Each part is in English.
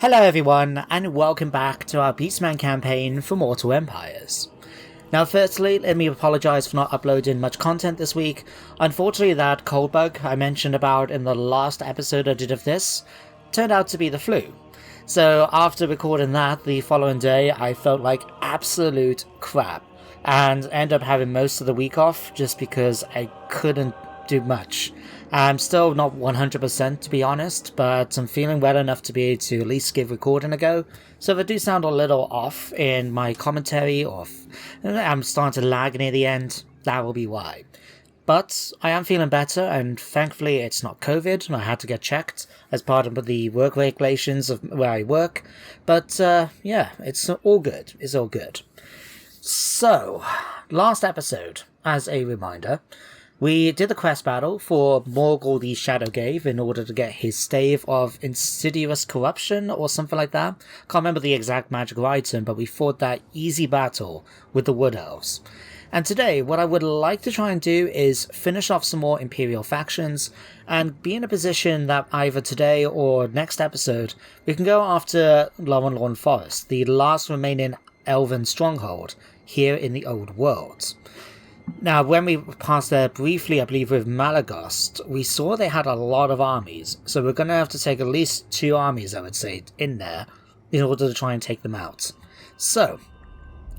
Hello everyone, and welcome back to our Beastmen campaign for Mortal Empires. Now firstly, let me apologise for not uploading much content this week. Unfortunately, that cold bug I mentioned about in the last episode I did of this turned out to be the flu. So after recording that the following day, I felt like absolute crap and ended up having most of the week off just because I couldn't do much. I'm still not 100% to be honest, but I'm feeling well enough to be able to at least give recording a go. So if I do sound a little off in my commentary, or if I'm starting to lag near the end, that will be why. But I am feeling better, and thankfully it's not COVID. I had to get checked as part of the work regulations of where I work. But yeah, it's all good. It's all good. So, last episode, as a reminder, we did the quest battle for Molokh the Shadowgrave in order to get his stave of insidious corruption or something like that. Can't remember the exact magical item, but we fought that easy battle with the Wood Elves. And today, what I would like to try and do is finish off some more Imperial factions and be in a position that either today or next episode, we can go after Lorne Forest, the last remaining Elven stronghold here in the Old World. Now, when we passed there briefly, I believe with Malagast, we saw they had a lot of armies, so we're going to have to take at least 2 armies, I would say, in there, in order to try and take them out. So,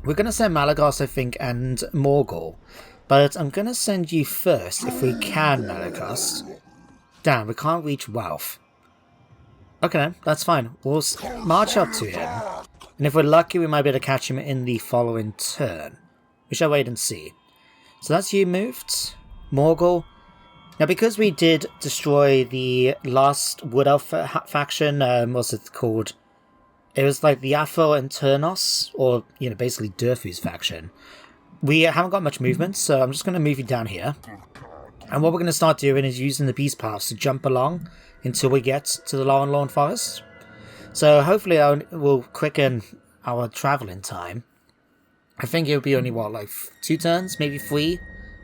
we're going to send Malagast, I think, and Morgul, but I'm going to send you first, if we can, Malagast. Damn, we can't reach Ralph. Okay, that's fine. We'll march up to him, and if we're lucky, we might be able to catch him in the following turn. We shall wait and see. So that's you moved, Morgul. Now, because we did destroy the last Wood Elf faction, what's it called? It was like the Aphel and Turnos, or, you know, basically Durfu's faction. We haven't got much movement, so I'm just going to move you down here. And what we're going to start doing is using the beast paths to jump along until we get to the Lorne Forest. So hopefully we'll quicken our travelling time. I think it would be only, what, like 2 turns, maybe 3,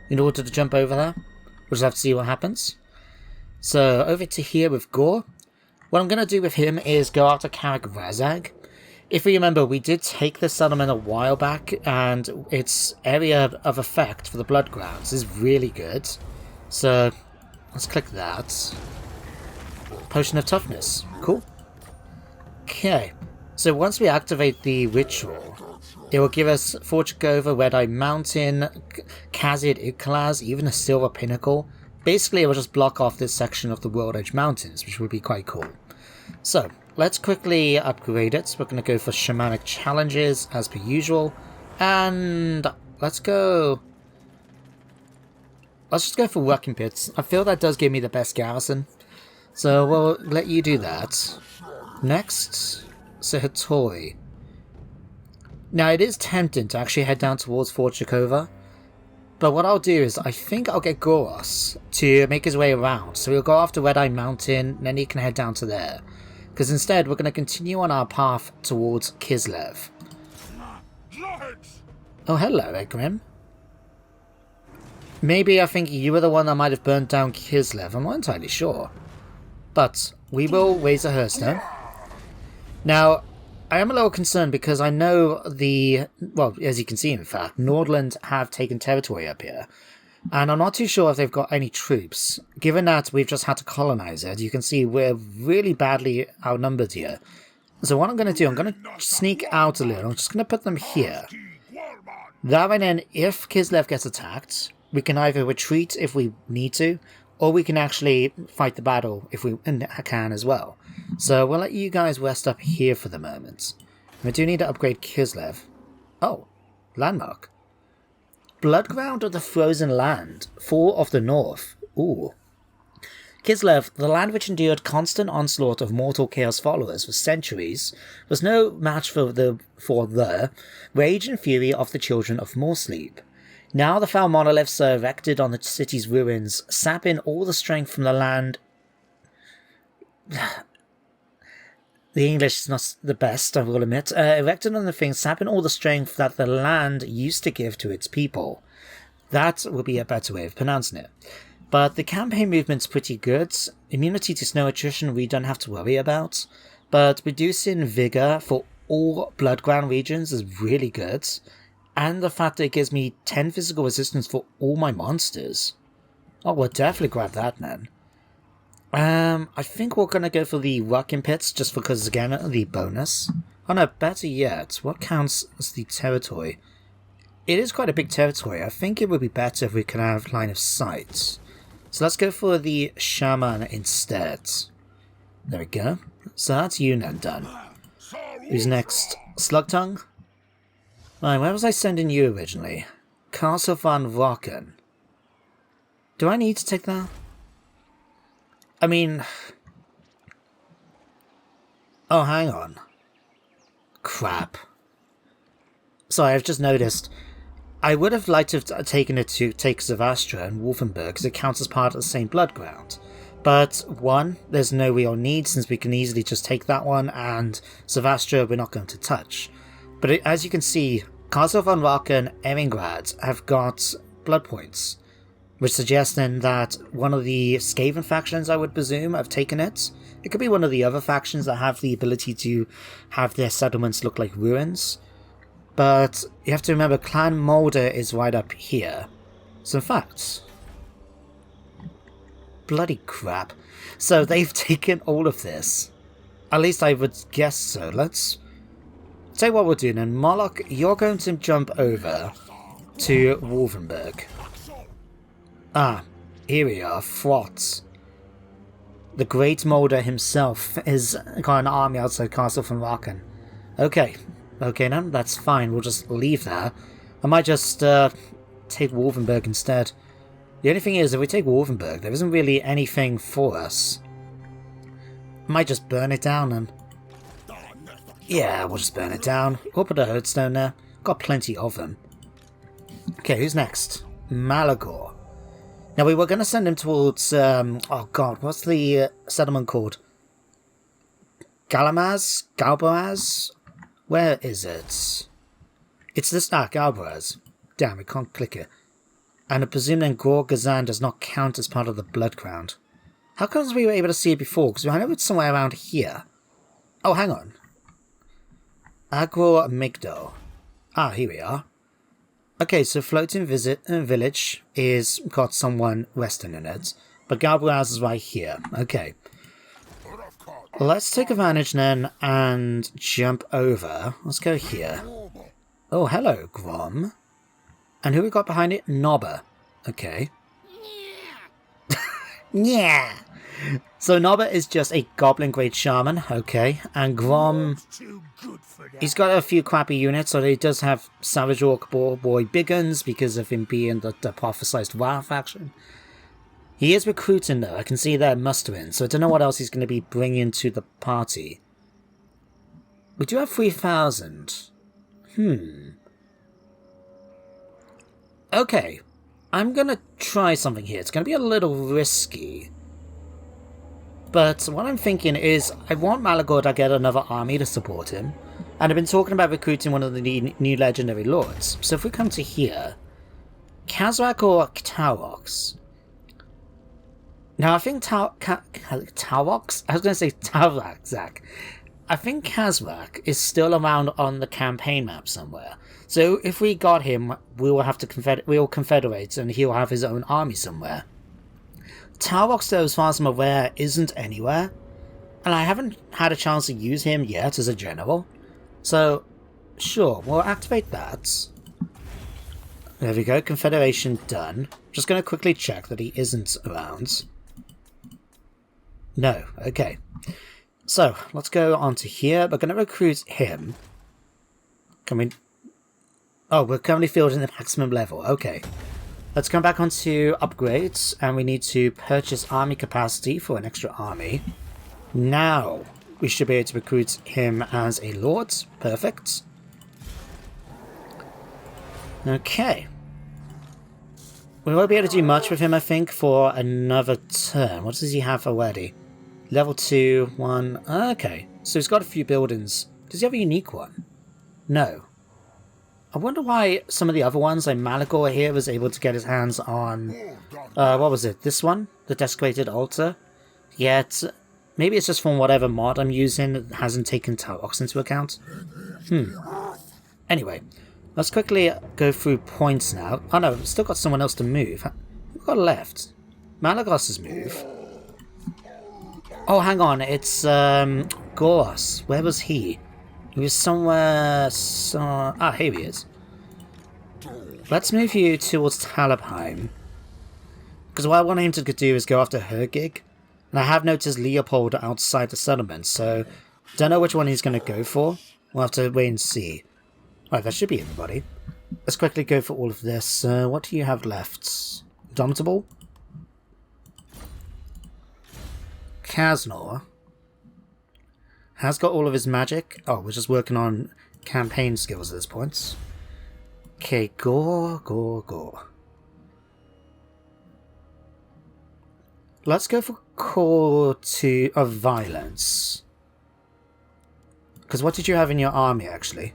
in order to jump over there. We'll just have to see what happens. So, over to here with Gore. What I'm going to do with him is go after Karak Razag. If we remember, we did take this settlement a while back, and its area of effect for the Blood Grounds is really good. So, let's click that. Potion of Toughness. Cool. Okay. So, once we activate the ritual, it will give us Forchagova, Red-Eye Mountain, Khazid Iklaz, even a Silver Pinnacle. Basically, it will just block off this section of the World Edge Mountains, which would be quite cool. So, let's quickly upgrade it. We're going to go for Shamanic Challenges, as per usual. And let's go... Let's just go for Working Pits. I feel that does give me the best garrison. So, we'll let you do that. Next, Sehatori. Now, it is tempting to actually head down towards Forchagova, but what I'll do is I think I'll get Goros to make his way around, so we'll go after Red-Eye Mountain, and then he can head down to there. Because instead, we're going to continue on our path towards Kislev. Oh, hello, Grim. Maybe I think you were the one that might have burnt down Kislev, I'm not entirely sure. But we will raise a Herdstone. Now, I am a little concerned because I know well, as you can see in fact, Nordland have taken territory up here. And I'm not too sure if they've got any troops. Given that we've just had to colonize it, you can see we're really badly outnumbered here. So what I'm going to do, I'm going to sneak out a little. I'm just going to put them here. That way then, if Kislev gets attacked, we can either retreat if we need to, or we can actually fight the battle if we can as well. So we'll let you guys rest up here for the moment. We do need to upgrade Kislev. Oh, landmark. Bloodground of the Frozen Land, 4 of the North. Ooh. Kislev, the land which endured constant onslaught of mortal chaos followers for centuries, was no match for the rage and fury of the children of Morsleep. Now the foul monoliths are erected on the city's ruins, sapping all the strength from the land. The English is not the best, I will admit. Erected on the thing, sapping all the strength that the land used to give to its people. That will be a better way of pronouncing it. But the campaign movement's pretty good. Immunity to snow attrition we don't have to worry about. but reducing vigor for all Bloodground regions is really good, and the fact that it gives me 10 physical resistance for all my monsters. Oh, we'll definitely grab that then. I think we're gonna go for the Rocking Pits just because, again, the bonus. Oh no, better yet, what counts as the territory? It is quite a big territory. I think it would be better if we could have line of sight. So let's go for the Shaman instead. There we go. So that's you now done. Who's next? Slugtongue? Right, where was I sending you originally? Castle van Rocken. Do I need to take that? I mean... Oh, hang on. Crap. Sorry, I've just noticed. I would have liked to have taken it to take Zavastra and Wolfenburg because it counts as part of the same blood ground. But, one, there's no real need since we can easily just take that one, and Zavastra we're not going to touch. But as you can see, Castle van Rocken and Emingrad have got blood points, which suggests then that one of the Skaven factions, I would presume, have taken it. It could be one of the other factions that have the ability to have their settlements look like ruins. But you have to remember, Clan Mulder is right up here. So in fact... Bloody crap. So they've taken all of this. At least I would guess so. Let's... Tell you what we'll do then. Molokh, you're going to jump over to Wolfenburg. Ah, here we are. Frotz. The Great Mulder himself has got an army outside Castle van Rocken. Okay. Okay, then, that's fine. We'll just leave that. I might just take Wolfenburg instead. The only thing is, if we take Wolfenburg, there isn't really anything for us. I might just burn it down and... Yeah, we'll just burn it down. We'll put a Herdstone there. Got plenty of them. Okay, who's next? Malagor. Now, we were going to send him towards... oh god, what's the settlement called? Galamaz? Galbaraz? Where is it? It's this... Ah, Galbaraz. Damn, we can't click it. And I presume then Gorgazan does not count as part of the Blood Ground. How come we were able to see it before? Because I know it's somewhere around here. Oh, hang on. Agro Migdo. Ah, here we are. Okay, so Floating Village is got someone western in it. But Galbaraz is right here. Okay. Let's take advantage then and jump over. Let's go here. Oh, hello, Grom. And who we got behind it? Nobber. Okay. Yeah. So Nobber is just a Goblin Great Shaman. Okay. And Grom... He's got a few crappy units, so he does have Savage Orc Boy Big Guns because of him being the prophesized WoW faction. He is recruiting though, I can see that mustering, so I don't know what else he's going to be bringing to the party. We do have 3,000. Okay, I'm going to try something here. It's going to be a little risky. But what I'm thinking is, I want Malagor to get another army to support him. And I've been talking about recruiting one of the new legendary lords. So if we come to here, Kazrak or Tarox? Now I think Tarox? I was going to say Tarak, Zach. I think Kazrak is still around on the campaign map somewhere. So if we got him, we will have to we'll confederate and he'll have his own army somewhere. Tarox, though, as far as I'm aware, isn't anywhere. And I haven't had a chance to use him yet as a general. So, sure, we'll activate that. There we go, Confederation done. Just going to quickly check that he isn't around. No, okay. So, let's go on to here. We're going to recruit him. Can we... Oh, we're currently fielding the maximum level. Okay. Let's come back onto upgrades, and we need to purchase army capacity for an extra army. Now, we should be able to recruit him as a lord. Perfect. Okay. We won't be able to do much with him, I think, for another turn. What does he have already? Level 2, 1... Okay, so he's got a few buildings. Does he have a unique one? No. I wonder why some of the other ones, like Malagor here, was able to get his hands on... what was it? This one? The Desecrated Altar? Yet, Maybe it's just from whatever mod I'm using that hasn't taken Tarrox into account. Anyway, let's quickly go through points now. Oh no, we've still got someone else to move. Who got left? Malagos's move. Oh, hang on, it's Goros. Where was he? He was somewhere... here he is. Let's move you towards Talabheim. Because what I want him to do is go after Hergig. And I have noticed Leopold outside the settlement, so don't know which one he's going to go for. We'll have to wait and see. Right, that should be everybody. Let's quickly go for all of this. What do you have left? Domitable? Kaznor has got all of his magic. Oh, we're just working on campaign skills at this point. Okay, Gore. Let's go for Core 2 of Violence. Because what did you have in your army, actually?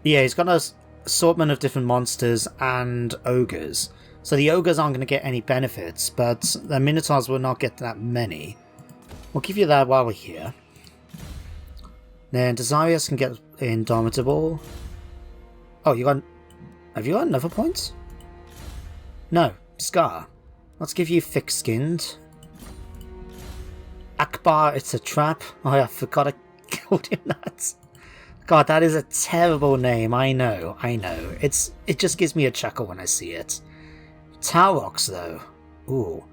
Yeah, he's got an assortment of different monsters and ogres. So the ogres aren't going to get any benefits, but the minotaurs will not get that many. We'll give you that while we're here. Then Desirius can get Indomitable. Oh, you got... Have you got another point? No, Scar. Let's give you Thick-Skinned. Akbar, it's a trap. Oh, I forgot I called him that. God, that is a terrible name. I know. It just gives me a chuckle when I see it. Tarrox, though. Ooh.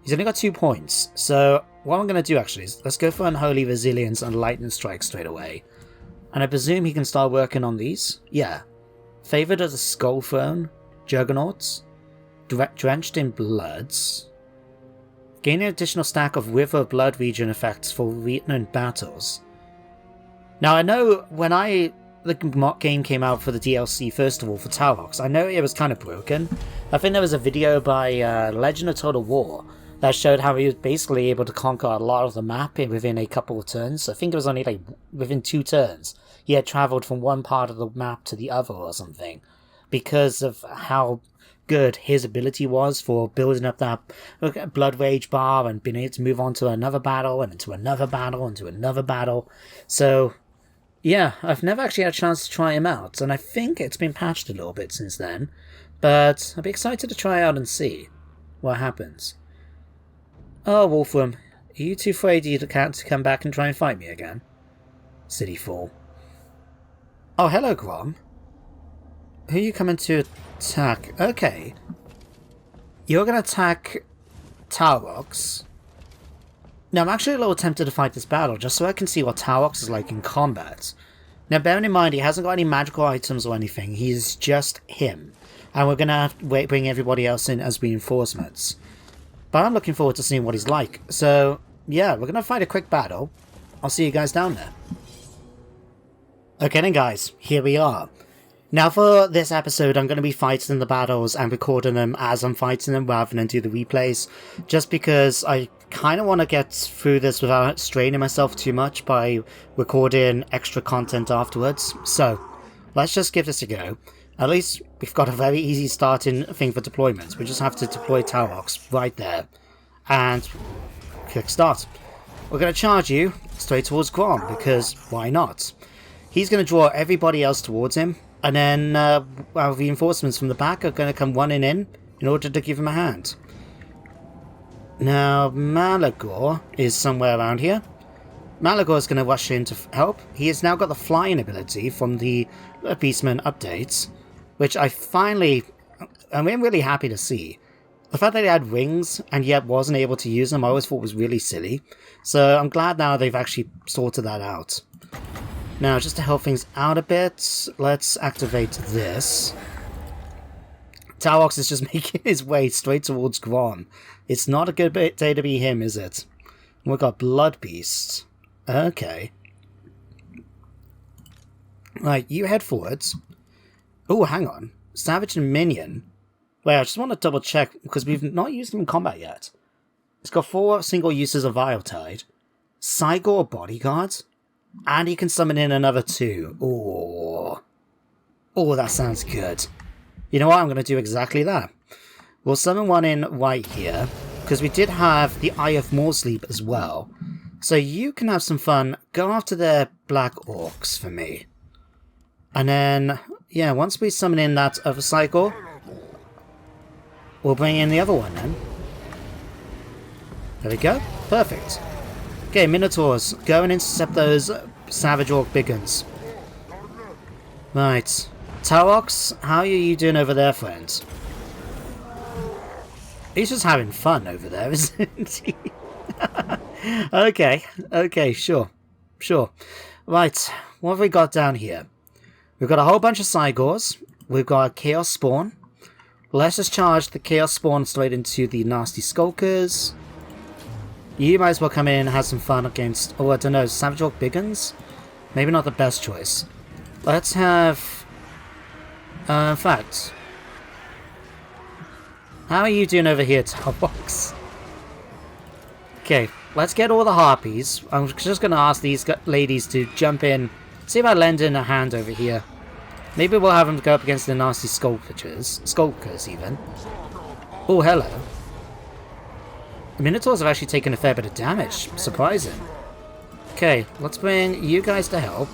He's only got 2 points. So, what I'm going to do, actually, is let's go for Unholy Resilience and Lightning Strike straight away. And I presume he can start working on these? Yeah. Favoured of the Skull Throne. Juggernauts. Drenched in Bloods. Gain an additional stack of River of Blood region effects for Vietnam battles. Now I know when the game came out for the DLC first of all for Tarrox, I know it was kind of broken. I think there was a video by Legend of Total War that showed how he was basically able to conquer a lot of the map within a couple of turns. I think it was only like within 2 turns. He had travelled from one part of the map to the other or something. Because of how good his ability was for building up that Blood Rage bar and being able to move on to another battle and into another battle and to another battle. So, yeah, I've never actually had a chance to try him out, and I think it's been patched a little bit since then. But I'll be excited to try out and see what happens. Oh, Wolfram, are you too afraid to come back and try and fight me again? Silly fool. Oh, hello, Grom. Who are you coming to attack? Okay. You're going to attack Tarrox. Now, I'm actually a little tempted to fight this battle, just so I can see what Tarrox is like in combat. Now, bearing in mind, he hasn't got any magical items or anything. He's just him. And we're going to have to bring everybody else in as reinforcements. But I'm looking forward to seeing what he's like. So, yeah, we're going to fight a quick battle. I'll see you guys down there. Okay then, guys. Here we are. Now for this episode, I'm going to be fighting the battles and recording them as I'm fighting them rather than do the replays, just because I kind of want to get through this without straining myself too much by recording extra content afterwards. So, let's just give this a go. At least we've got a very easy starting thing for deployment. We just have to deploy Tarrox right there. And click start. We're going to charge you straight towards Grom, because why not? He's going to draw everybody else towards him. And then our reinforcements from the back are going to come running in order to give him a hand. Now, Malagor is somewhere around here. Malagor is going to rush in to help. He has now got the flying ability from the Beastmen updates, which I'm really happy to see. The fact that he had wings and yet wasn't able to use them, I always thought was really silly. So I'm glad now they've actually sorted that out. Now, just to help things out a bit, let's activate this. Tarrox is just making his way straight towards Grom. It's not a good day to be him, is it? We've got Blood Beast. Okay. Right, you head forwards. Oh, hang on. Savage and Minion. Wait, I just want to double check, because we've not used him in combat yet. It's got 4 single uses of Viletide. Cygor Bodyguard. And he can summon in another 2. Oh, that sounds good. You know what? I'm going to do exactly that. We'll summon one in right here. because we did have the Eye of Morsleep as well. So you can have some fun. Go after their black orcs for me. And then, yeah, once we summon in that other cycle, we'll bring in the other one then. There we go. Perfect. Okay, Minotaurs, go and intercept those Savage Orc big guns. Right. Tarox, how are you doing over there, friends? He's just having fun over there, isn't he? Okay, sure. Right, what have we got down here? We've got a whole bunch of Cygors. We've got a Chaos Spawn. Let's just charge the Chaos Spawn straight into the nasty Skulkers. You might as well come in and have some fun against... Oh, I don't know, Savage Orc Biggins? Maybe not the best choice. Let's have... in fact... How are you doing over here, Tarbox? Okay, let's get all the Harpies. I'm just going to ask these ladies to jump in. See if I lend in a hand over here. Maybe we'll have them go up against the nasty Skulkers even. Oh, hello. The Minotaurs have actually taken a fair bit of damage. Surprising. Okay, let's bring you guys to help.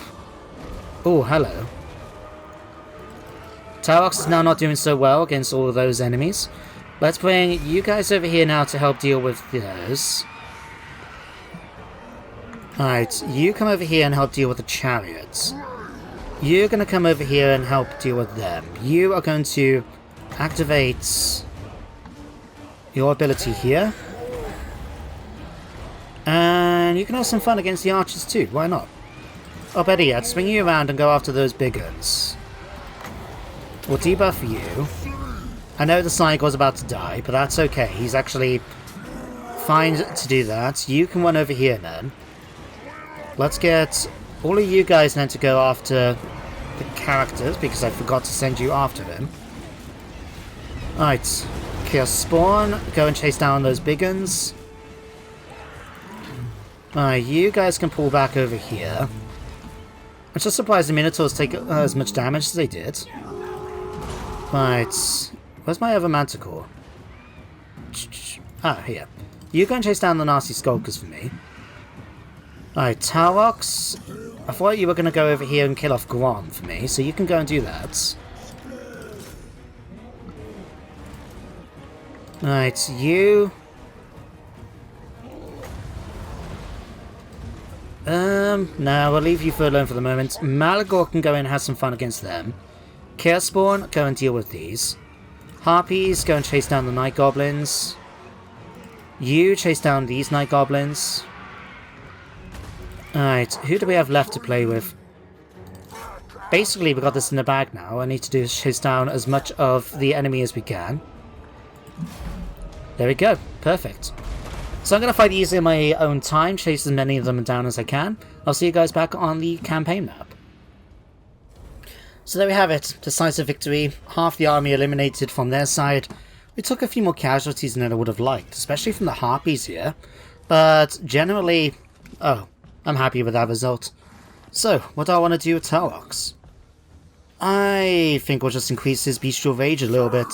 Oh, hello. Tarox is now not doing so well against all of those enemies. Let's bring you guys over here now to help deal with those. Alright, you come over here and help deal with the chariots. You're going to come over here and help deal with them. You are going to activate your ability here. And you can have some fun against the archers too, why not? Oh, better yet, swing you around and go after those big guns. We'll debuff you. I know the Cygor's about to die, but that's okay. He's actually fine to do that. You can run over here then. Let's get all of you guys then to go after the characters, because I forgot to send you after them. Alright. Chaos Spawn, go and chase down those big guns. Alright, you guys can pull back over here. I'm just surprised the Minotaurs take as much damage as they did. Right. Where's my other Manticore? Ah, here. You go and chase down the nasty Skulkers for me. Alright, Tarox. I thought you were going to go over here and kill off Grom for me, so you can go and do that. Alright, you... No, we'll leave you alone for the moment. Malagor can go in and have some fun against them. Chaos Spawn, go and deal with these. Harpies, go and chase down the Night Goblins. You chase down these Night Goblins. Alright, who do we have left to play with? Basically, we got this in the bag now. All I need to do is chase down as much of the enemy as we can. There we go. Perfect. So I'm going to fight these in my own time, chase as many of them down as I can. I'll see you guys back on the campaign map. So there we have it. Decisive victory. Half the army eliminated from their side. We took a few more casualties than I would have liked, especially from the Harpies here. But generally, oh, I'm happy with that result. So, what do I want to do with Tarox? I think we'll just increase his bestial rage a little bit.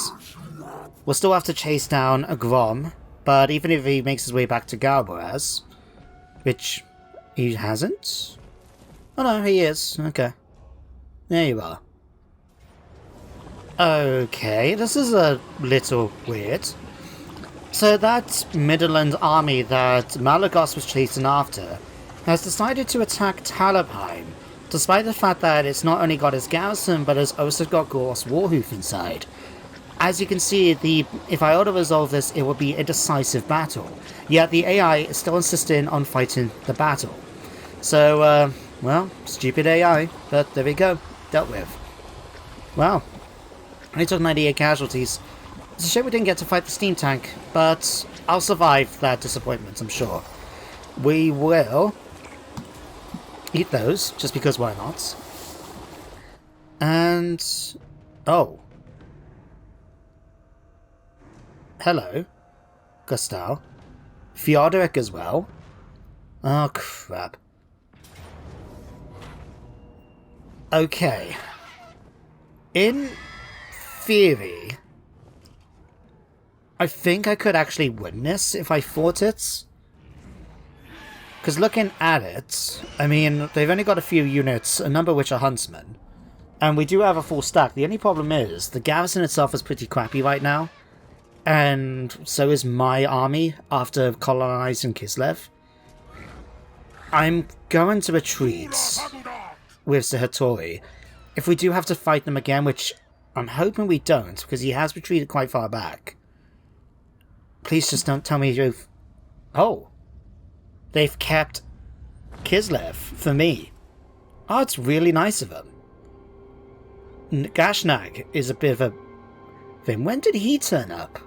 We'll still have to chase down a Grom, but even if he makes his way back to Galbaraz, which he hasn't? Oh no, he is. Okay. There you are. Okay, this is a little weird. So that Middenland army that Malagos was chasing after has decided to attack Talabheim, despite the fact that it's not only got its garrison, but has also got Gorse Warhoof inside. As you can see, if I auto-resolve this, it will be a decisive battle. Yet the AI is still insisting on fighting the battle. So, well, stupid AI, but there we go. Dealt with. Wow. Only took 98 casualties. It's a shame we didn't get to fight the steam tank, but I'll survive that disappointment, I'm sure. We will eat those, just because why not? And... oh. Hello. Gustav. Theoderic as well. Oh, crap. Okay. In theory, I think I could actually win this if I fought it. Because looking at it, I mean, they've only got a few units, a number of which are huntsmen. And we do have a full stack. The only problem is, the garrison itself is pretty crappy right now. And so is my army after colonizing Kislev. I'm going to retreat with the Hattori. If we do have to fight them again, which I'm hoping we don't, because he has retreated quite far back. Please just don't tell me you've... Oh. They've kept Kislev for me. Oh, it's really nice of them. Gashnag is a bit of a thing. When did he turn up?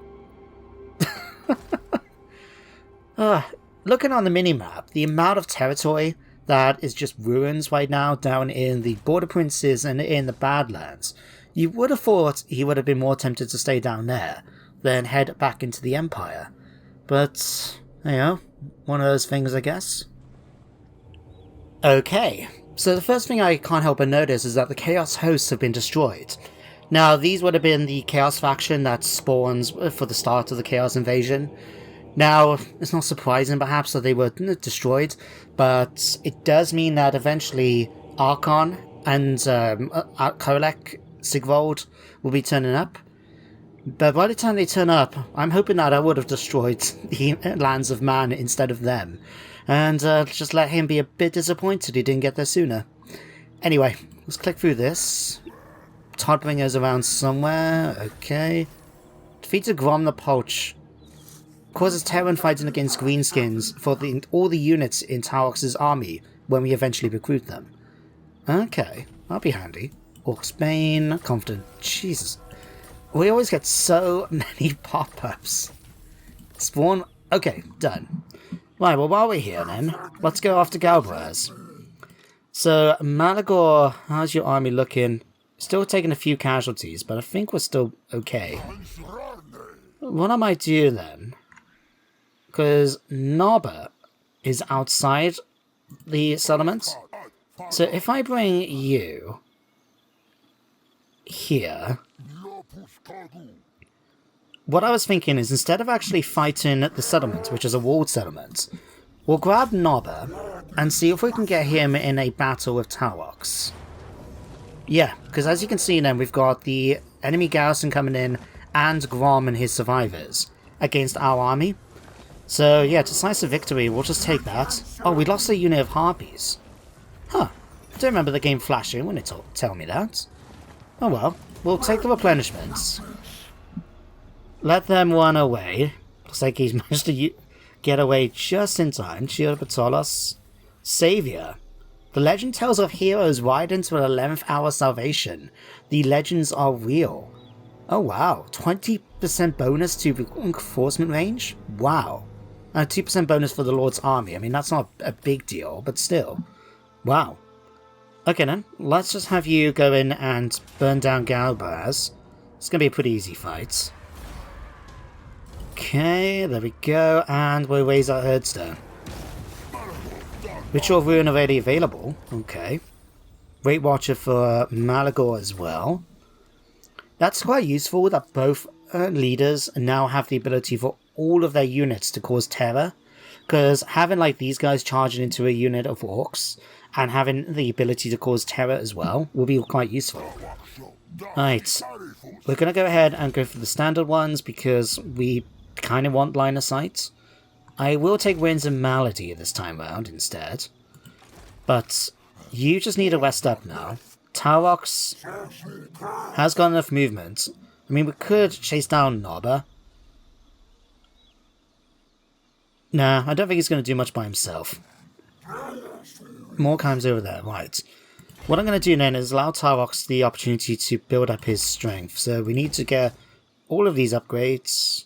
Looking on the minimap, the amount of territory that is just ruins right now down in the Border Princes and in the Badlands, you would have thought he would have been more tempted to stay down there than head back into the Empire. But, you know, one of those things, I guess. Okay, so the first thing I can't help but notice is that the Chaos hosts have been destroyed. Now, these would have been the Chaos faction that spawns for the start of the Chaos invasion. Now, it's not surprising perhaps that they were destroyed, but it does mean that eventually Archon and Kolek Sigvold will be turning up. But by the time they turn up, I'm hoping that I would have destroyed the lands of man instead of them. And just let him be a bit disappointed he didn't get there sooner. Anyway, let's click through this. Toddbringer's around somewhere. Okay. Defeated Grom the Poach. Causes terror and fighting against greenskins for all the units in Tarox's army when we eventually recruit them. Okay, that'll be handy. Orcs Bane, Confident. Jesus. We always get so many pop-ups. Spawn. Okay, done. Right, well, while we're here then, let's go after Galbraz. So, Malagor, how's your army looking? Still taking a few casualties, but I think we're still okay. What I might do then, because Nobba is outside the settlement, so if I bring you here, what I was thinking is instead of actually fighting the settlement, which is a walled settlement, we'll grab Nobba and see if we can get him in a battle with Tarox. Yeah, because as you can see then, we've got the enemy garrison coming in and Grom and his survivors against our army. So yeah, decisive victory, we'll just take that. Oh, we lost a unit of Harpies. Huh, I don't remember the game flashing when it tell me that. Oh well, we'll take the replenishments. Let them run away. Looks like he's managed to get away just in time. Chirpatolos, Savior. The legend tells of heroes ride into an 11th hour salvation. The legends are real. Oh wow, 20% bonus to reinforcement range? Wow. And 2% bonus for the Lord's army. I mean, that's not a big deal, but still. Wow. Okay then, let's just have you go in and burn down Galbraz. It's going to be a pretty easy fight. Okay, there we go, and we'll raise our Herdstone. Ritual Ruin already available. Okay. Weight Watcher for Malagor as well. That's quite useful that both leaders now have the ability for all of their units to cause terror. Because having like these guys charging into a unit of orcs and having the ability to cause terror as well will be quite useful. Right. We're going to go ahead and go for the standard ones because we kind of want line of sight. I will take Winds and Malady this time round instead. But you just need to rest up now. Tarox has got enough movement. I mean, we could chase down Nobba. Nah, I don't think he's going to do much by himself. Morkheim's over there, right. What I'm going to do then is allow Tarox the opportunity to build up his strength. So we need to get all of these upgrades.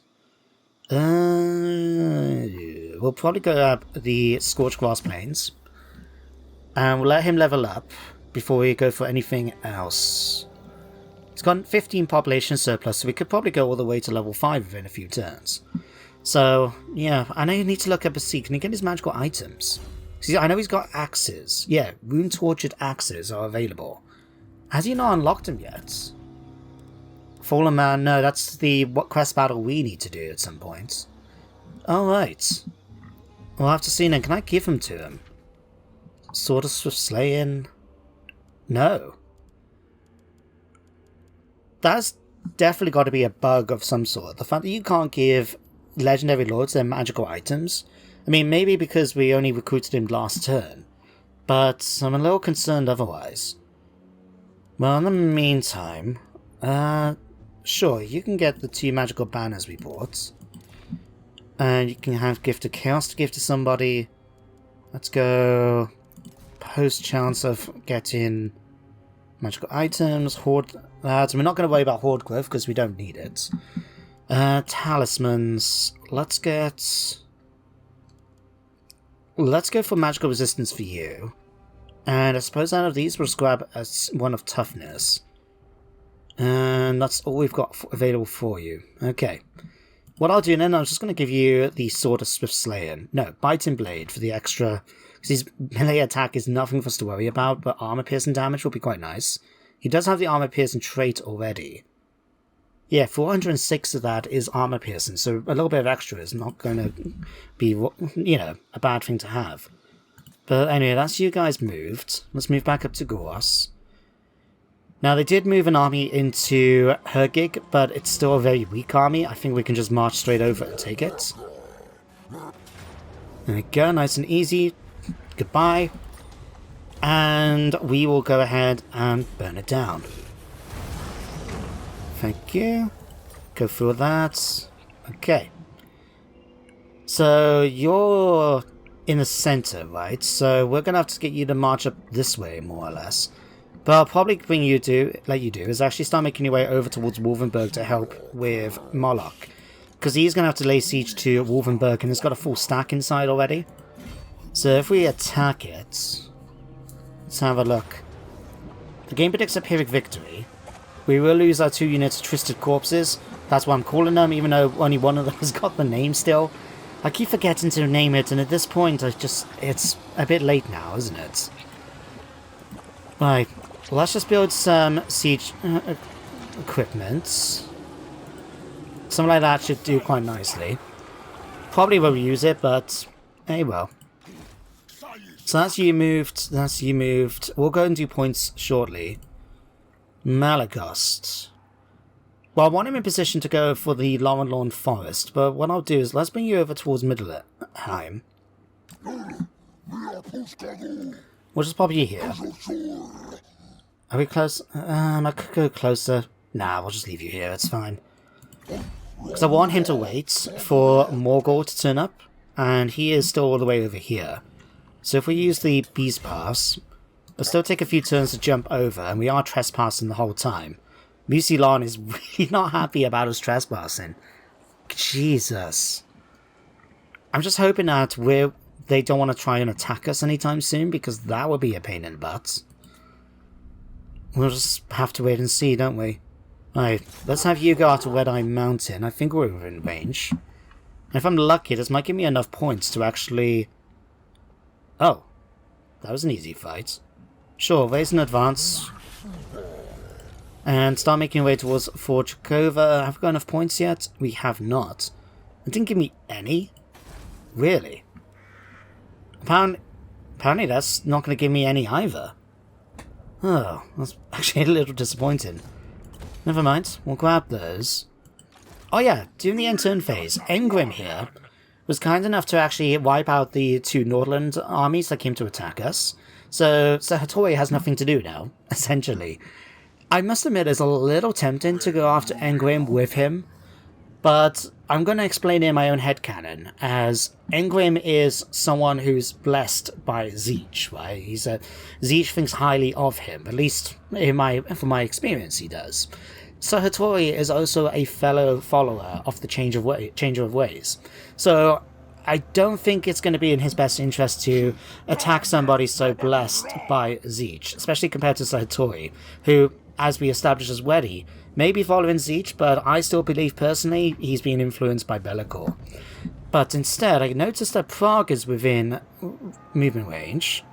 We'll probably go up the Scorched Grass Plains. And we'll let him level up before we go for anything else. He's got 15 population surplus, so we could probably go all the way to level 5 within a few turns. So, yeah, I know you need to look up a sea. Can you get his magical items? See, I know he's got axes. Yeah, rune-tortured axes are available. Has he not unlocked them yet? Fallen Man, no, that's the quest battle we need to do at some point. Alright. We'll have to see then. Can I give him to him? Sword of Swift Slaying? No. That's definitely got to be a bug of some sort. The fact that you can't give legendary lords their magical items. I mean, maybe because we only recruited him last turn. But I'm a little concerned otherwise. Well, in the meantime... sure, you can get the 2 magical banners we bought. And you can have Gift of Chaos to give to somebody. Let's go... Post chance of getting magical items, Horde that. We're not going to worry about Horde growth because we don't need it. Talismans. Let's go for magical resistance for you. And I suppose out of these we'll just grab one of toughness. And that's all we've got available for you. Okay. What I'll do then, I'm just going to give you the Sword of Swift Slaying. No, Biting Blade for the extra... Because his melee attack is nothing for us to worry about, but armor piercing damage will be quite nice. He does have the armor piercing trait already. Yeah, 406 of that is armor piercing, so a little bit of extra is not going to be, you know, a bad thing to have. But anyway, that's you guys moved. Let's move back up to Gausser. Now, they did move an army into Herdstones, but it's still a very weak army. I think we can just march straight over and take it. There we go, nice and easy. Goodbye. And we will go ahead and burn it down. Thank you. Go through that. Okay. So you're in the center, right? So we're going to have to get you to march up this way, more or less. But I'll probably let you do is actually start making your way over towards Wolfenburg to help with Molokh. Because he's going to have to lay siege to Wolfenburg and it's got a full stack inside already. So if we attack it, let's have a look. The game predicts a Pyrrhic victory. We will lose our 2 units of Twisted Corpses. That's what I'm calling them, even though only one of them has got the name still. I keep forgetting to name it, and at this point, it's a bit late now, isn't it? Right, well, let's just build some siege equipment. Something like that should do quite nicely. Probably won't use it, but hey, well. So that's you moved, We'll go and do points shortly. Malagost. Well, I want him in position to go for the Lawn Forest, but what I'll do is let's bring you over towards Middenland. We'll just pop you here. Are we close? I could go closer. Nah, we'll just leave you here, it's fine. Because I want him to wait for Morgul to turn up, and he is still all the way over here. So if we use the Beast Pass, we'll still take a few turns to jump over, and we are trespassing the whole time. Mucilan is really not happy about us trespassing. Jesus. I'm just hoping that they don't want to try and attack us anytime soon, because that would be a pain in the butt. We'll just have to wait and see, don't we? Right, let's have you go out to Red Eye Mountain. I think we're within range. And if I'm lucky, this might give me enough points to actually... Oh, that was an easy fight. Sure, raise an advance. And start making our way towards Fort Jakova. Have we got enough points yet? We have not. It didn't give me any? Really? Apparently that's not going to give me any either. Oh, that's actually a little disappointing. Never mind, we'll grab those. Oh yeah, during the end turn phase, Engrim here was kind enough to actually wipe out the 2 Nordland armies that came to attack us. So Hattori has nothing to do now, essentially. I must admit it's a little tempting to go after Engrim with him, but I'm going to explain it in my own headcanon, as Engrim is someone who's blessed by Tzeentch, right? Tzeentch thinks highly of him, at least from my experience he does. So Hattori is also a fellow follower of the Changer of Ways. So I don't think it's going to be in his best interest to attack somebody so blessed by Tzeentch, especially compared to Hattori, who, as we established as Weddy, may be following Tzeentch, but I still believe personally he's being influenced by Be'lakor. But instead, I noticed that Prague is within movement range.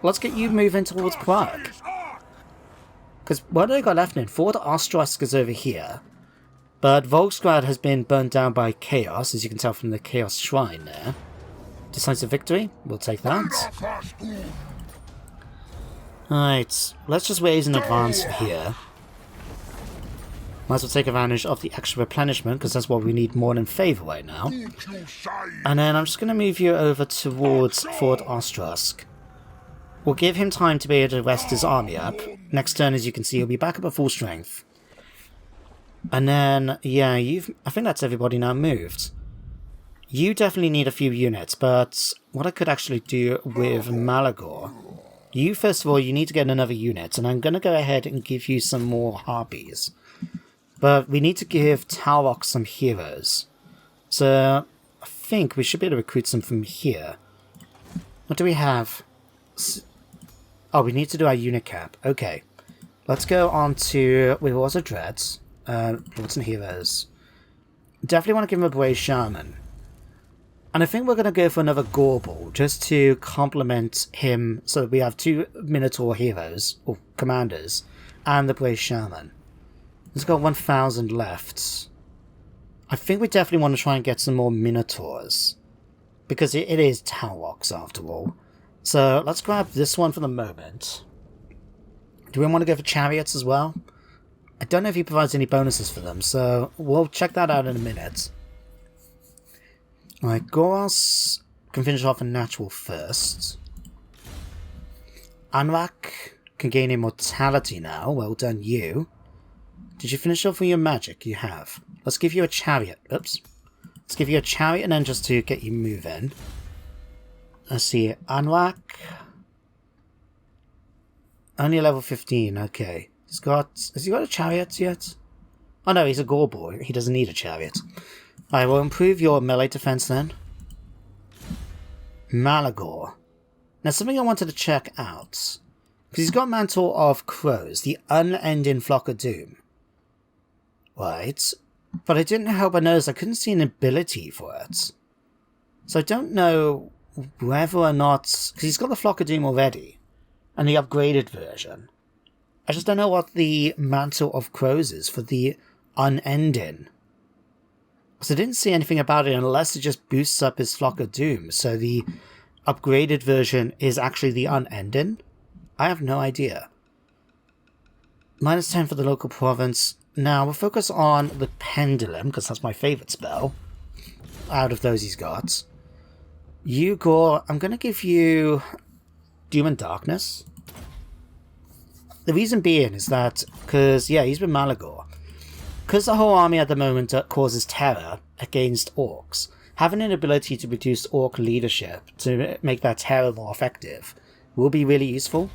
Let's get you moving towards Prague. Because what I got left in, Fort Ostrowsk is over here. But Volksgrad has been burnt down by Chaos, as you can tell from the Chaos Shrine there. Decisive victory, we'll take that. Alright, let's just raise an advance here. Might as well take advantage of the extra replenishment, because that's what we need more than favour right now. And then I'm just going to move you over towards Fort Ostrowsk. We'll give him time to be able to rest his army up. Next turn, as you can see, he'll be back up at full strength. And then, yeah, I think that's everybody now moved. You definitely need a few units, but what I could actually do with Malagor... You, first of all, you need to get another unit, and I'm going to go ahead and give you some more Harpies. But we need to give Talrock some heroes. So, I think we should be able to recruit some from here. What do we have? Oh, we need to do our unit cap. Okay. Let's go on to Rewards of Dread. Lords and Heroes. Definitely want to give him a Brave Shaman. And I think we're going to go for another Gorbel, just to complement him, so that we have 2 Minotaur heroes, or commanders, and the Brave Shaman. He's got 1,000 left. I think we definitely want to try and get some more Minotaurs, because it is Talrocks after all. So let's grab this one for the moment. Do we want to go for Chariots as well? I don't know if he provides any bonuses for them, so we'll check that out in a minute. Alright, Goros can finish off a natural first. Anrak can gain immortality now. Well done, you. Did you finish off with your magic? You have. Let's give you a chariot. Oops. Let's give you a chariot and then just to get you moving. Let's see. Anrak. Only level 15. Okay. Has he got a chariot yet? Oh no, he's a Gorbel. He doesn't need a chariot. I will improve your melee defense then. Malagor. Now something I wanted to check out. Because he's got Mantle of Crows, the unending flock of doom. Right. But I didn't help I noticed I couldn't see an ability for it. So I don't know whether or not... Because he's got the flock of doom already. And the upgraded version. I just don't know what the Mantle of Crows is for the unending. So I didn't see anything about it unless it just boosts up his Flock of Doom. So the upgraded version is actually the unending? I have no idea. -10 for the local province. Now we'll focus on the Pendulum, because that's my favourite spell. Out of those he's got. You, Gore, I'm going to give you Doom and Darkness. The reason being is that, because, yeah, he's with Malagor. Because the whole army at the moment causes terror against orcs, having an ability to reduce orc leadership to make that terror more effective will be really useful.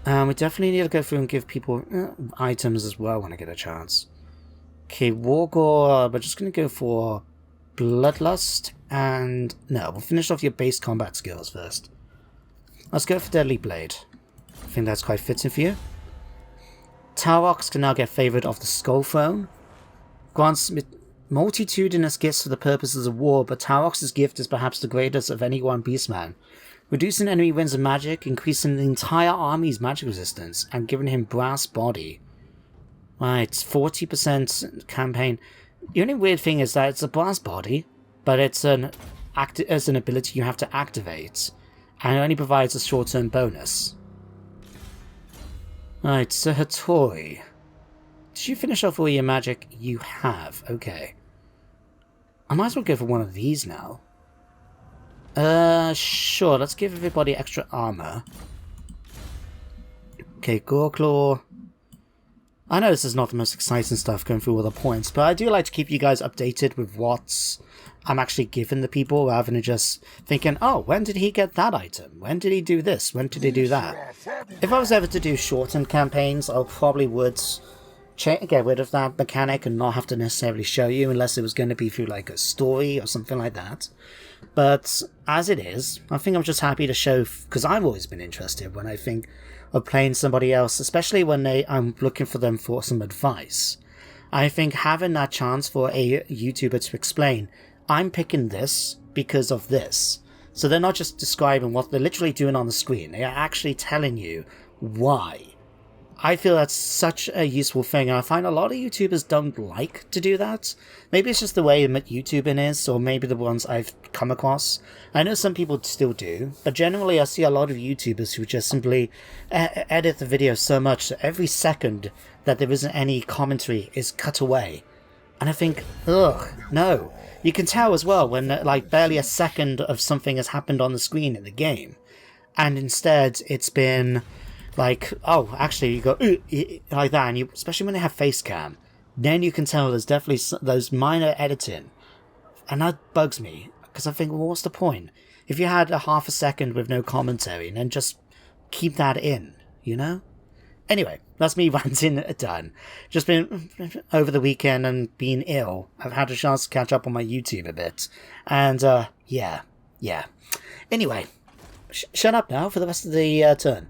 We definitely need to go through and give people items as well when I get a chance. Okay, Wargore, we're just going to go for Bloodlust, and no, we'll finish off your base combat skills first. Let's go for Deadly Blade. I think that's quite fitting for you. Talrox can now get favoured of the Skull Throne. Grants multitudinous gifts for the purposes of war, but Talrox's gift is perhaps the greatest of any one Beastman. Reducing enemy winds of magic, increasing the entire army's magic resistance, and giving him Brass Body. Right, 40% campaign. The only weird thing is that it's a Brass Body, but it's an ability you have to activate, and it only provides a short-term bonus. Right, so Hattori. Did you finish off all your magic? You have. Okay. I might as well go for one of these now. Sure. Let's give everybody extra armor. Okay, Goreclaw. I know this is not the most exciting stuff going through all the points, but I do like to keep you guys updated with what I'm actually giving the people, rather than just thinking, oh, when did he get that item? When did he do this? When did he do that? If I was ever to do shortened campaigns, I probably would get rid of that mechanic and not have to necessarily show you, unless it was going to be through like a story or something like that. But as it is, I think I'm just happy to show, because I've always been interested when I think of playing somebody else, especially when I'm looking for them for some advice. I think having that chance for a YouTuber to explain, I'm picking this because of this. So they're not just describing what they're literally doing on the screen. They are actually telling you Why? I feel that's such a useful thing, and I find a lot of YouTubers don't like to do that. Maybe it's just the way YouTubing is, or maybe the ones I've come across. I know some people still do, but generally I see a lot of YouTubers who just simply edit the video so much that every second that there isn't any commentary is cut away. And I think, ugh, no. You can tell as well when like barely a second of something has happened on the screen in the game, and instead it's been like, oh, actually you go like that, and you, especially when they have face cam, then you can tell there's definitely those minor editing, and that bugs me because I think, well, what's the point if you had a half a second with no commentary, and then just keep that in, you know? Anyway, that's me ranting done. Just been over the weekend and being ill. I've had a chance to catch up on my YouTube a bit, and yeah. Anyway, shut up now for the rest of the turn.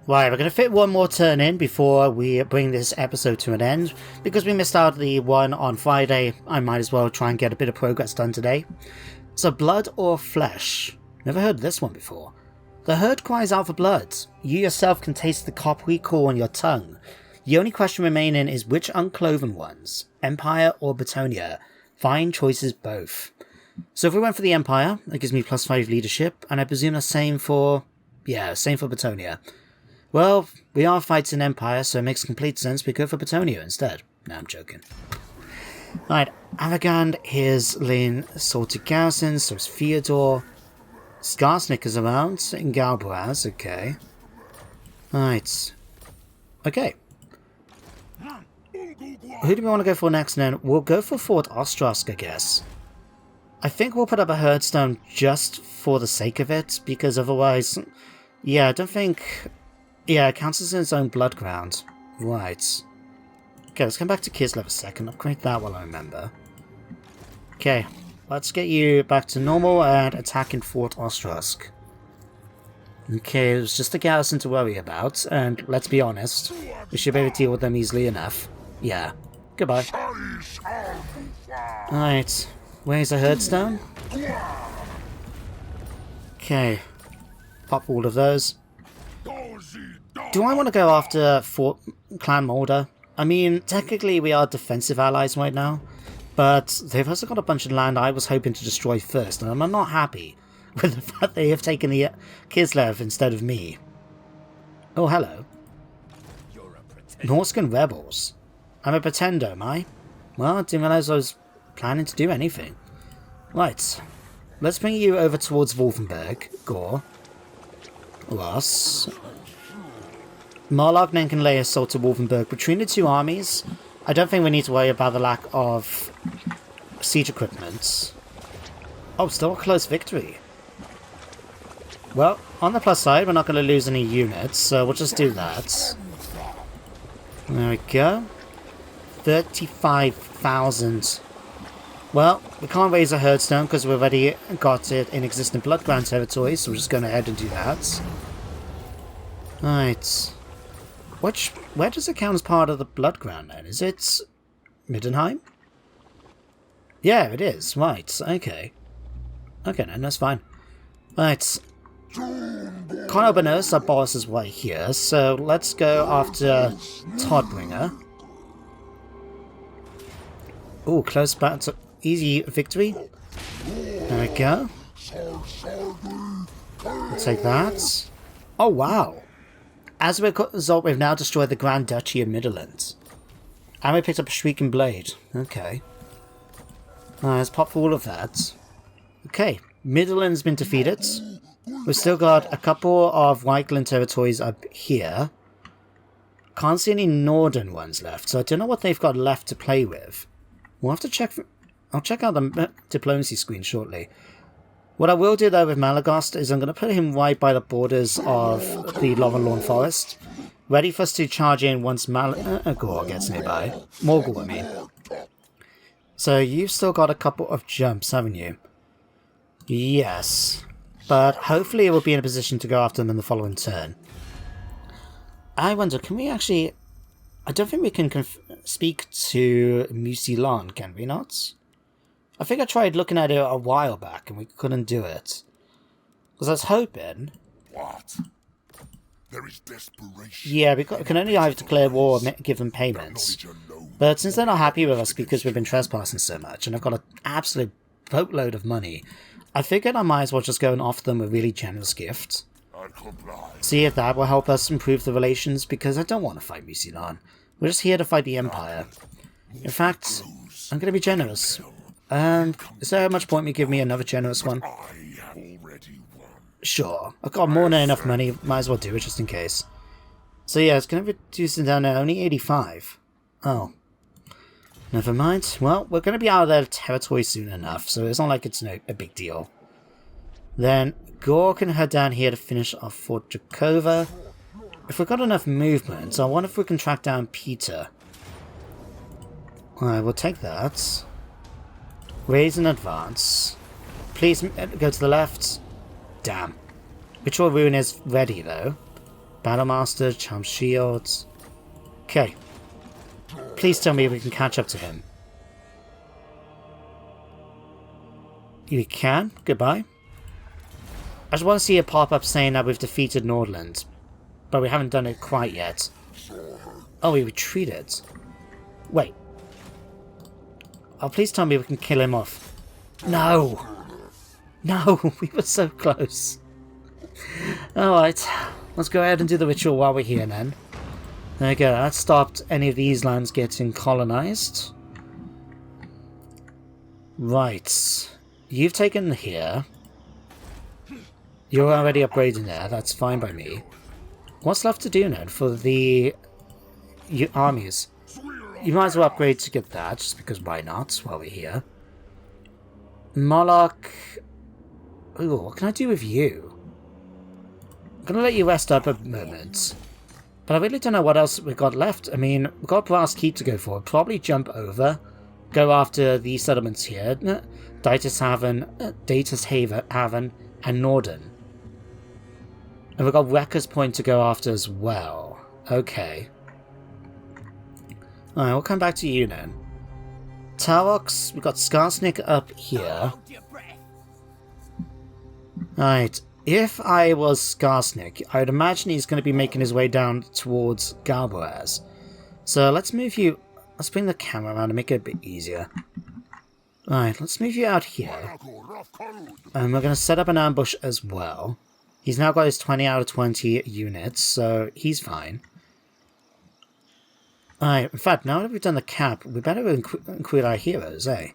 Right, we're going to fit one more turn in before we bring this episode to an end. Because we missed out the one on Friday, I might as well try and get a bit of progress done today. So, blood or flesh? Never heard this one before. The herd cries out for blood. You yourself can taste the coppery core on your tongue. The only question remaining is which uncloven ones? Empire or Betonia? Fine choices both. So if we went for the Empire, that gives me +5 leadership, and I presume the same for... yeah, same for Betonia. Well, we are fighting Empire, so it makes complete sense we go for Betonia instead. No, I'm joking. Alright, Avagand is laying salted garrisons, so is Theodore. Skarsnik is around, in Galbraz, okay. Right. Okay. Who do we want to go for next then? We'll go for Fort Ostrask, I guess. I think we'll put up a Herdstone just for the sake of it, because otherwise... yeah, I don't think... yeah, it counts as its own blood ground. Right. Okay, let's come back to Kislev a second. Upgrade that while I remember. Okay, let's get you back to normal and attacking Fort Ostrask. Okay, it was just a garrison to worry about, and let's be honest, we should be able to deal with them easily enough. Yeah. Goodbye. Alright, where's the Herdstone? Okay. Pop all of those. Do I want to go after Fort Clan Mulder? I mean, technically we are defensive allies right now, but they've also got a bunch of land I was hoping to destroy first, and I'm not happy with the fact they have taken the Kislev instead of me. Oh, hello. Norscan rebels. I'm a pretender, am I? Well, I didn't realize I was planning to do anything. Right. Let's bring you over towards Wolfenberg. Gore. Ross. Molokh then can lay assault to Wolfenberg. Between the two armies, I don't think we need to worry about the lack of siege equipment. Oh, still a close victory. Well, on the plus side, we're not going to lose any units, so we'll just do that. There we go. 35,000. Well, we can't raise a Herdstone because we've already got it in existing Bloodground territory, so we're just going ahead and do that. Right. Where does it count as part of the Bloodground then? Is it Middenheim? Yeah, it is. Right, okay. Okay then, that's fine. Right. Conor our boss is right here, so let's go after Toddbringer. Oh, close battle. Easy victory. There we go. We'll take that. Oh, wow. As a result, we've now destroyed the Grand Duchy of Middenland. And we picked up a Shrieking Blade. Okay. Let's pop all of that. Okay, Middenland's been defeated. We've still got a couple of Reichland territories up here. Can't see any northern ones left, so I don't know what they've got left to play with. We'll have to check... I'll check out the diplomacy screen shortly. What I will do though with Malagost is I'm going to put him right by the borders of the Lovenlorn Forest, ready for us to charge in once Gore gets nearby. Morgul, I mean. So you've still got a couple of jumps, haven't you? Yes. But hopefully we'll be in a position to go after them in the following turn. I wonder, can we actually... I don't think we can speak to Musilan, can we not? I think I tried looking at it a while back and we couldn't do it. Because I was hoping... What? There is desperation. Yeah, we can only either declare war or give them payments. But since they're not happy with us because we've been trespassing so much, and I've got an absolute boatload of money, I figured I might as well just go and offer them a really generous gift. See if that will help us improve the relations, because I don't want to fight Middenland. We're just here to fight the Empire. In fact, I'm going to be generous. Is there much point me giving me another generous one? Sure. I've got more than enough money, might as well do it just in case. So yeah, it's going to reduce it down to only 85. Oh. Never mind. Well, we're going to be out of their territory soon enough, so it's not like it's a big deal. Then, Gore can head down here to finish off Fort Jakova. If we've got enough movement, I wonder if we can track down Peter. Alright, we'll take that. Raise and advance. Please go to the left. Damn. Ritual Rune is ready, though. Battlemaster, Charm Shields. Okay. Please tell me we can catch up to him. You can? Goodbye. I just want to see it pop up saying that we've defeated Nordland. But we haven't done it quite yet. Oh, we retreated. Wait. Oh, please tell me we can kill him off. No! No, we were so close. Alright, let's go ahead and do the ritual while we're here then. There we go, that stopped any of these lands getting colonized. Right. You've taken here. You're already upgrading there, that's fine by me. What's left to do now for the armies? You might as well upgrade to get that, just because why not, while we're here. Molokh... Ooh, what can I do with you? I'm gonna let you rest up a moment. But I really don't know what else we've got left. I mean, we've got Brass Keep to go for. Probably jump over. Go after these settlements here. Datus Haven, and Norden. And we've got Wrecker's Point to go after as well. Okay. Alright, we'll come back to you then. Tarox, we've got Skarsnik up here. Alright, if I was Skarsnik, I would imagine he's going to be making his way down towards Galboaz. So let's move you... Let's bring the camera around and make it a bit easier. Alright, let's move you out here. And we're going to set up an ambush as well. He's now got his 20 out of 20 units, so he's fine. Alright, in fact, now that we've done the cap, we better include our heroes, eh?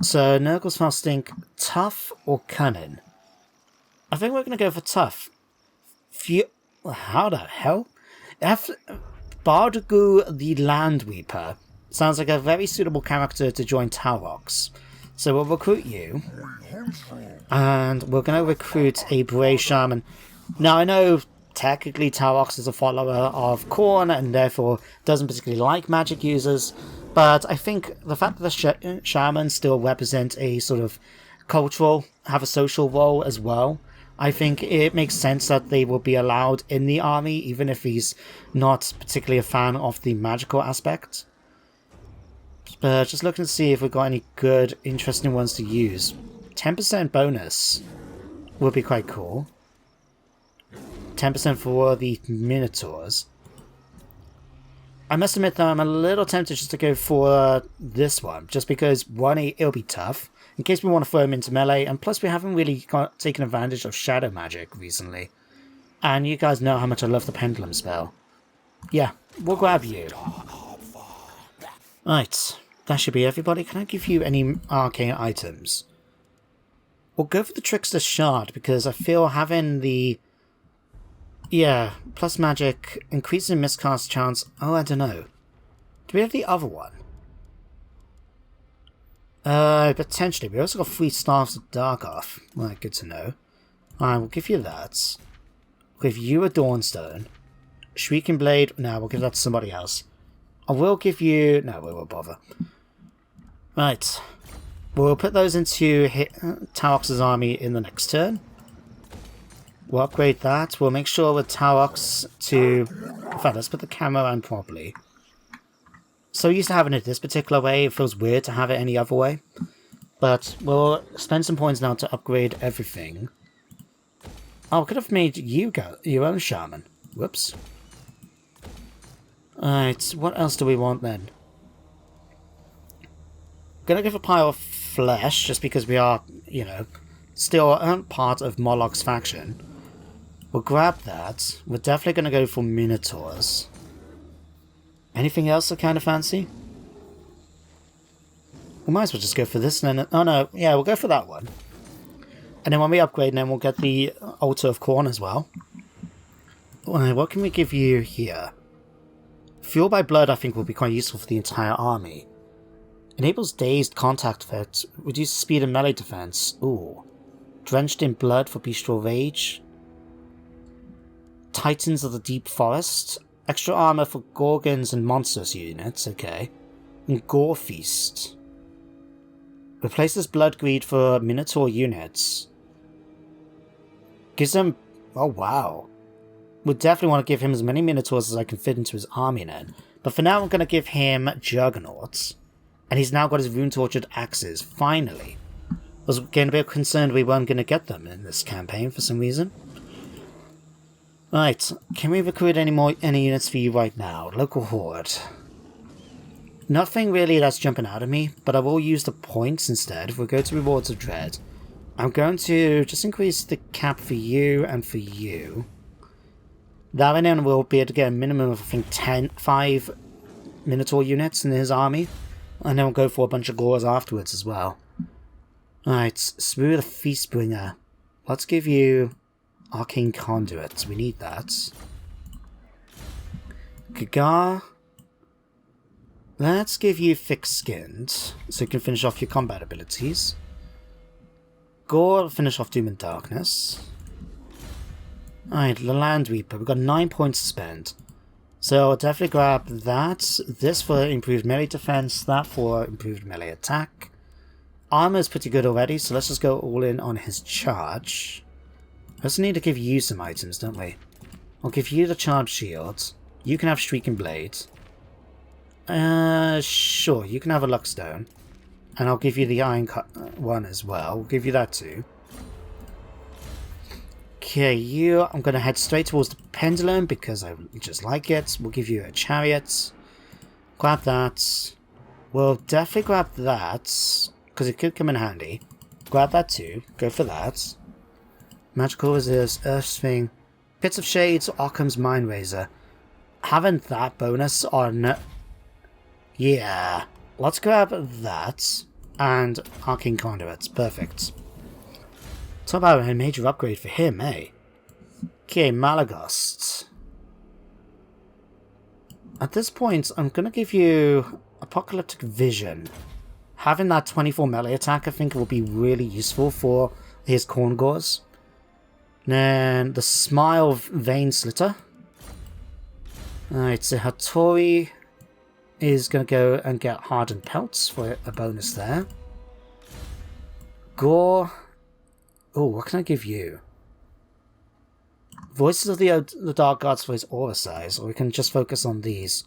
So, Nurgle's Fastink, tough or cunning? I think we're going to go for tough. How the hell? Bardagu the Landweeper sounds like a very suitable character to join Tarox. So we'll recruit you. And we're going to recruit a Bray Shaman. Now, I know technically Tarox is a follower of Khorne and therefore doesn't particularly like magic users, but I think the fact that the Shamans still represent a sort of cultural, have a social role as well, I think it makes sense that they will be allowed in the army, even if he's not particularly a fan of the magical aspect. But just looking to see if we've got any good, interesting ones to use. 10% bonus would be quite cool. 10% for the Minotaurs. I must admit that I'm a little tempted just to go for this one, just because, one, it'll be tough, in case we want to throw him into melee, and plus we haven't really taken advantage of shadow magic recently. And you guys know how much I love the pendulum spell. Yeah, we'll grab you. Right, that should be everybody. Can I give you any arcane items? We'll go for the Trickster Shard, because I feel having the... Yeah, plus magic, increasing miscast chance... Oh, I don't know. Do we have the other one? Potentially. We also got 3 Staffs of Dark off. Well, good to know. Alright, we'll give you that. We'll give you a Dawnstone. Shrieking Blade... No, we'll give that to somebody else. I will give you... No, we won't bother. Right. We'll put those into Tarox's army in the next turn. We'll upgrade that. We'll make sure with Tarox to... In fact, let's put the camera on properly. So used to having it this particular way, it feels weird to have it any other way. But we'll spend some points now to upgrade everything. Oh, I could have made you go your own shaman. Whoops. Alright, what else do we want then? Gonna give a pile of flesh, just because we are, you know, still part of Moloch's faction. We'll grab that. We're definitely gonna go for Minotaurs. Anything else I kind of fancy? We might as well just go for this and then... Oh no, yeah, we'll go for that one. And then when we upgrade, then we'll get the Altar of Corn as well. What can we give you here? Fuel by Blood, I think, will be quite useful for the entire army. Enables dazed contact effect. Reduces speed and melee defense. Ooh. Drenched in Blood for Bestial Rage. Titans of the Deep Forest. Extra armor for Gorgons and Monsters units. Okay. And Gore Feast. Replaces Blood Greed for Minotaur units. Gives them... Oh, wow. Would definitely want to give him as many Minotaurs as I can fit into his army then. But for now, I'm going to give him Juggernauts. And he's now got his Rune-Tortured Axes. Finally. I was getting a bit concerned we weren't going to get them in this campaign for some reason. Right. Can we recruit any units for you right now? Local Horde. Nothing really that's jumping out at me, but I will use the points instead. If we go to Rewards of Dread, I'm going to just increase the cap for you and for you. That way then we'll be able to get a minimum of, I think, 5 Minotaur units in his army. And then we'll go for a bunch of Gores afterwards as well. Alright, Smooth the Feastbringer. Let's give you Arcane Conduit. We need that. Kagar. Let's give you Thick-Skinned, so you can finish off your combat abilities. Gore, finish off Doom and Darkness. Alright, the Land Reaper. We've got 9 points to spend. So I'll definitely grab that. This for improved melee defense, that for improved melee attack. Armor is pretty good already, so let's just go all in on his charge. I also need to give you some items, don't we? I'll give you the Charged Shield. You can have Shrieking Blade. Sure, you can have a Luckstone. And I'll give you the Iron one as well. We'll give you that too. Okay, I'm going to head straight towards the Pendulum because I just like it. We'll give you a Chariot. Grab that. We'll definitely grab that because it could come in handy. Grab that too. Go for that. Magical Resist, Earthswing, Pits of Shades, Occam's Mind Razor. Having that bonus on... Yeah. Let's grab that and Arcane Conduits. Perfect. Talk about a major upgrade for him, eh? Okay, Malagast. At this point, I'm going to give you Apocalyptic Vision. Having that 24 melee attack, I think, will be really useful for his Corn Gores. Then the Smile Vein Slitter. Alright, so Hattori is going to go and get Hardened Pelts for a bonus there. Gore. Oh, what can I give you? Voices of the Dark Gods for his aura size, or we can just focus on these.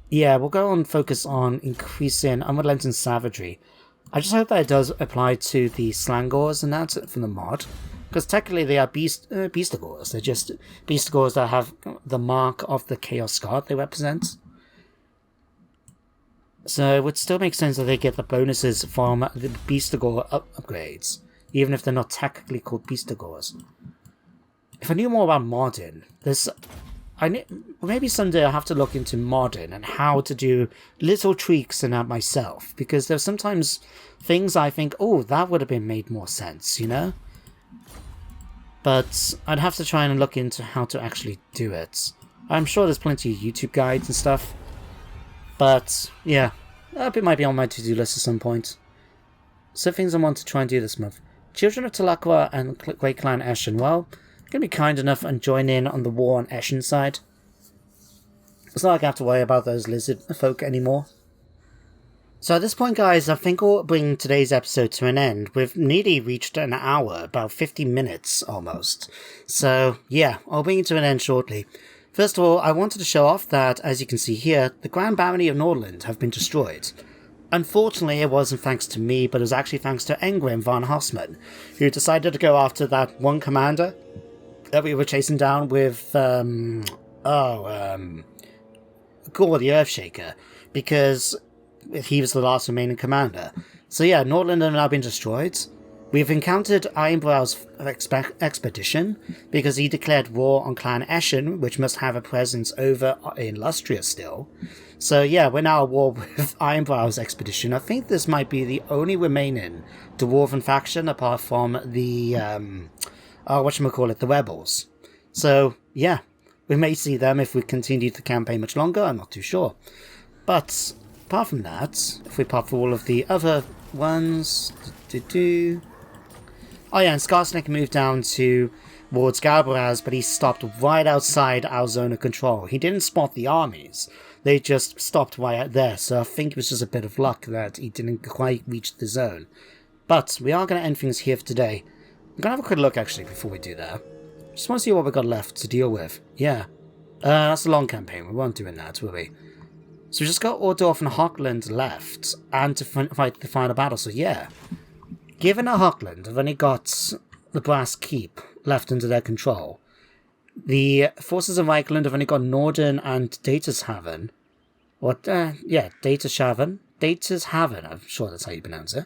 Yeah, we'll go and focus on increasing Unrelenting Savagery. I just hope that it does apply to the Slangors and that from the mod. Because technically they are Beastigors. They're just Beastigors that have the mark of the Chaos God they represent. So it would still make sense that they get the bonuses from the Beastigor upgrades, even if they're not technically called Beastigors. If I knew more about modding, maybe someday I'll have to look into modding and how to do little tweaks in that myself, because there's sometimes things I think, oh, that would have been made more sense, you know? But I'd have to try and look into how to actually do it. I'm sure there's plenty of YouTube guides and stuff, but yeah, it might be on my to-do list at some point. So things I want to try and do this month. Children of Talakwa and Great Clan Eshin, well, going to be kind enough and join in on the war on Eshin's side. It's not like I have to worry about those lizard folk anymore. So at this point, guys, I think we'll bring today's episode to an end. We've nearly reached an hour, about 50 minutes almost. So yeah, I'll bring it to an end shortly. First of all, I wanted to show off that, as you can see here, the Grand Barony of Nordland have been destroyed. Unfortunately, it wasn't thanks to me, but it was actually thanks to Engrim von Hossmann, who decided to go after that one commander that we were chasing down with, Gore the Earthshaker, because he was the last remaining commander. So yeah, Nordland have now been destroyed. We've encountered Ironbrow's expedition, because he declared war on Clan Eshen, which must have a presence over in Lustria still. So yeah, we're now at war with Ironbrow's expedition. I think this might be the only remaining Dwarven faction, apart from the, the rebels. So yeah, we may see them if we continue the campaign much longer, I'm not too sure. But apart from that, if we pop through all of the other ones... Oh yeah, and Skarsnik moved down towards Galbaraz, but he stopped right outside our zone of control. He didn't spot the armies. They just stopped right out there, so I think it was just a bit of luck that he didn't quite reach the zone. But we are going to end things here for today. I'm going to have a quick look, actually, before we do that. Just want to see what we've got left to deal with. Yeah. That's a long campaign. We weren't doing that, will we? So we just got Ordorf and Hockland left, and to fight the final battle, so yeah. Given that Hockland have only got the Brass Keep left under their control, the forces of Reichland have only got Norden and Datashaven. Datashaven? Datashaven, I'm sure that's how you pronounce it.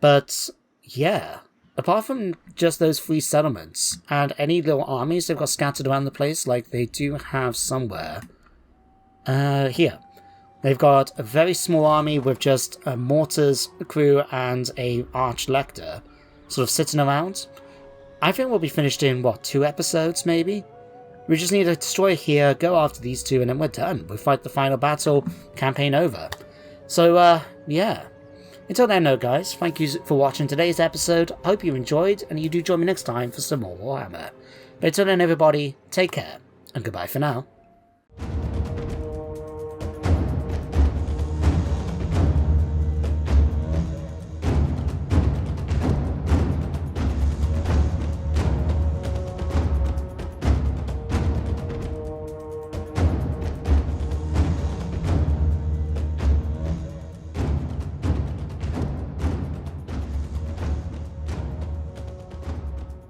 But, yeah, apart from just those 3 settlements, and any little armies they've got scattered around the place, like they do have somewhere, here. They've got a very small army with just a mortars crew and a arch-lector sort of sitting around. I think we'll be finished in, 2 episodes, maybe? We just need to destroy here, go after these 2, and then we're done. We'll fight the final battle, campaign over. So, yeah. Until then, though, guys, thank you for watching today's episode. I hope you enjoyed, and you do join me next time for some more Warhammer. But until then, everybody, take care, and goodbye for now.